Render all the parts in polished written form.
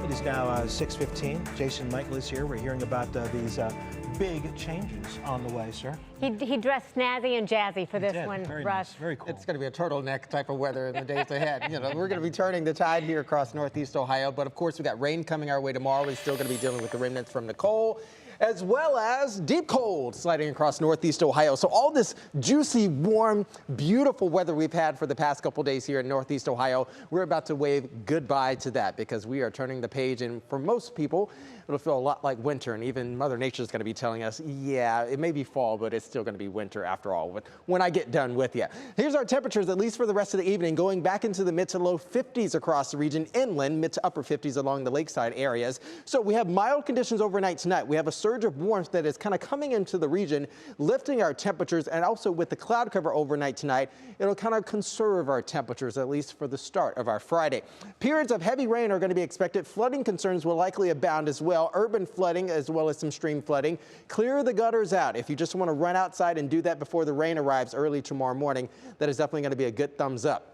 It is now 6:15. Jason Michael is here. We're hearing about these big changes on the way, sir. He dressed snazzy and jazzy for this one, Very Russ. nice. Very cool. It's going to be a turtleneck type of weather in the days ahead. You know, we're going to be turning the tide here across Northeast Ohio, but of course we got rain coming our way tomorrow. We're still going to be dealing with the remnants from Nicole, as well as deep cold sliding across Northeast Ohio. So all this juicy, warm, beautiful weather we've had for the past couple days here in Northeast Ohio, we're about to wave goodbye to that because we are turning the page, and for most people, it'll feel a lot like winter, and even Mother Nature is going to be telling us, yeah, it may be fall, but it's still going to be winter after all when I get done with you. Here's our temperatures, at least for the rest of the evening, going back into the mid to low 50s across the region, inland, mid to upper 50s along the lakeside areas. So we have mild conditions overnight tonight. We have a surge of warmth that is kind of coming into the region, lifting our temperatures, and also with the cloud cover overnight tonight, it'll kind of conserve our temperatures, at least for the start of our Friday. Periods of heavy rain are going to be expected. Flooding concerns will likely abound as well. Urban flooding as well as some stream flooding. Clear the gutters out. If you just want to run outside and do that before the rain arrives early tomorrow morning, that is definitely going to be a good thumbs up.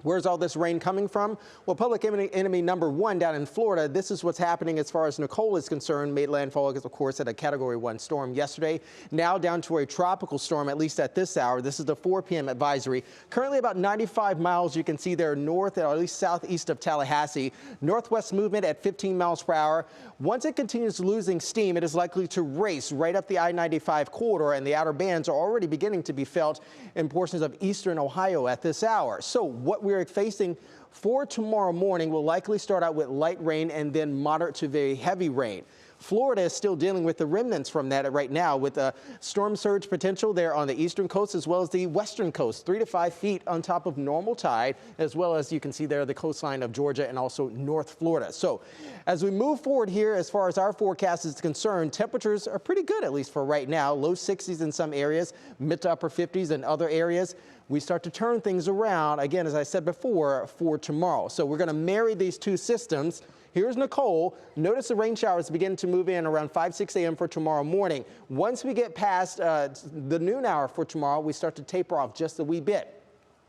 Where's all this rain coming from? Well, public enemy number 1 down in Florida. This is what's happening as far as Nicole is concerned. Made landfall, of course, at a Category 1 storm yesterday. Now down to a tropical storm, at least at this hour. This is the 4 p.m. advisory. Currently about 95 miles. You can see there north, or at least southeast of Tallahassee. Northwest movement at 15 miles per hour. Once it continues losing steam, it is likely to race right up the I-95 corridor, and the outer bands are already beginning to be felt in portions of eastern Ohio at this hour. So what we're facing for tomorrow morning will likely start out with light rain and then moderate to very heavy rain. Florida is still dealing with the remnants from that right now, with a storm surge potential there on the eastern coast as well as the western coast, 3 to 5 feet on top of normal tide, as well as you can see there the coastline of Georgia and also North Florida. So as we move forward here, as far as our forecast is concerned, temperatures are pretty good, at least for right now. Low 60s in some areas, mid to upper 50s in other areas. We start to turn things around, again, as I said before, for tomorrow. So we're going to marry these two systems. Here's Nicole. Notice the rain showers begin to move in around 5-6 a.m. for tomorrow morning. Once we get past the noon hour for tomorrow, we start to taper off just a wee bit.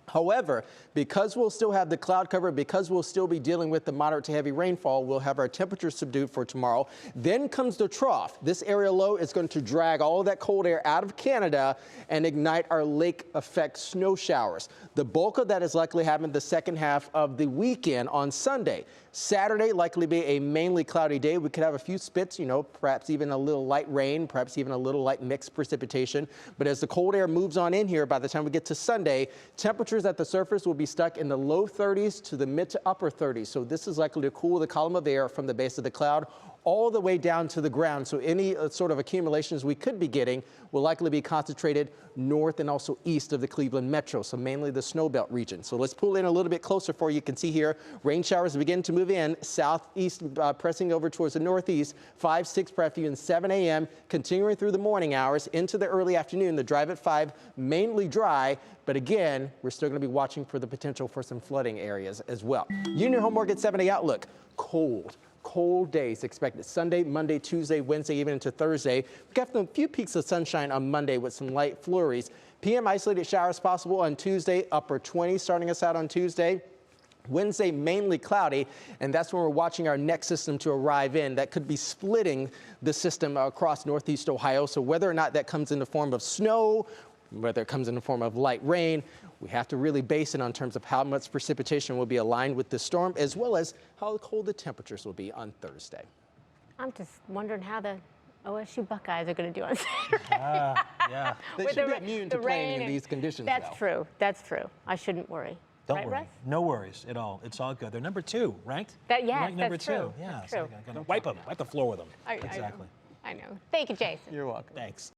However, because we'll still have the cloud cover, because we'll still be dealing with the moderate to heavy rainfall, we'll have our temperatures subdued for tomorrow. Then comes the trough. This area low is going to drag all of that cold air out of Canada and ignite our lake effect snow showers. The bulk of that is likely happening the second half of the weekend on Sunday. Saturday likely be a mainly cloudy day. We could have a few spits, you know, perhaps even a little light rain, perhaps even a little light mixed precipitation. But as the cold air moves on in here, by the time we get to Sunday, temperatures at the surface will be stuck in the low 30s to the mid to upper 30s. So this is likely to cool the column of air from the base of the cloud all the way down to the ground. So any sort of accumulations we could be getting will likely be concentrated north and also east of the Cleveland metro, so mainly the snow belt region. So let's pull in a little bit closer for you. You can see here rain showers begin to move in southeast, pressing over towards the northeast, 5, 6, perhaps even 7 a.m., continuing through the morning hours into the early afternoon. The drive at 5, mainly dry, but again, we're still going to be watching for the potential for some flooding areas as well. Union Home Mortgage 7-day outlook, cold days expected Sunday, Monday, Tuesday, Wednesday, even into Thursday. We've got a few peaks of sunshine on Monday with some light flurries. PM isolated showers possible on Tuesday, upper 20s starting us out on Tuesday. Wednesday, mainly cloudy, and that's when we're watching our next system to arrive in. That could be splitting the system across Northeast Ohio. So whether or not that comes in the form of snow, whether it comes in the form of light rain, we have to really base it on terms of how much precipitation will be aligned with the storm, as well as how cold the temperatures will be on Thursday. I'm just wondering how the OSU Buckeyes are going to do on Saturday. Yeah. They should be immune to playing in these conditions, That's though. true. That's true. I shouldn't worry. Don't right, worry. Russ? No worries at all. It's all good. They're number 2, ranked? Yes, ranked number that's 2. true. Yeah. That's So true. gotta wipe them. Wipe the floor with them. I Exactly. know. Thank you, Jason. You're welcome. Thanks.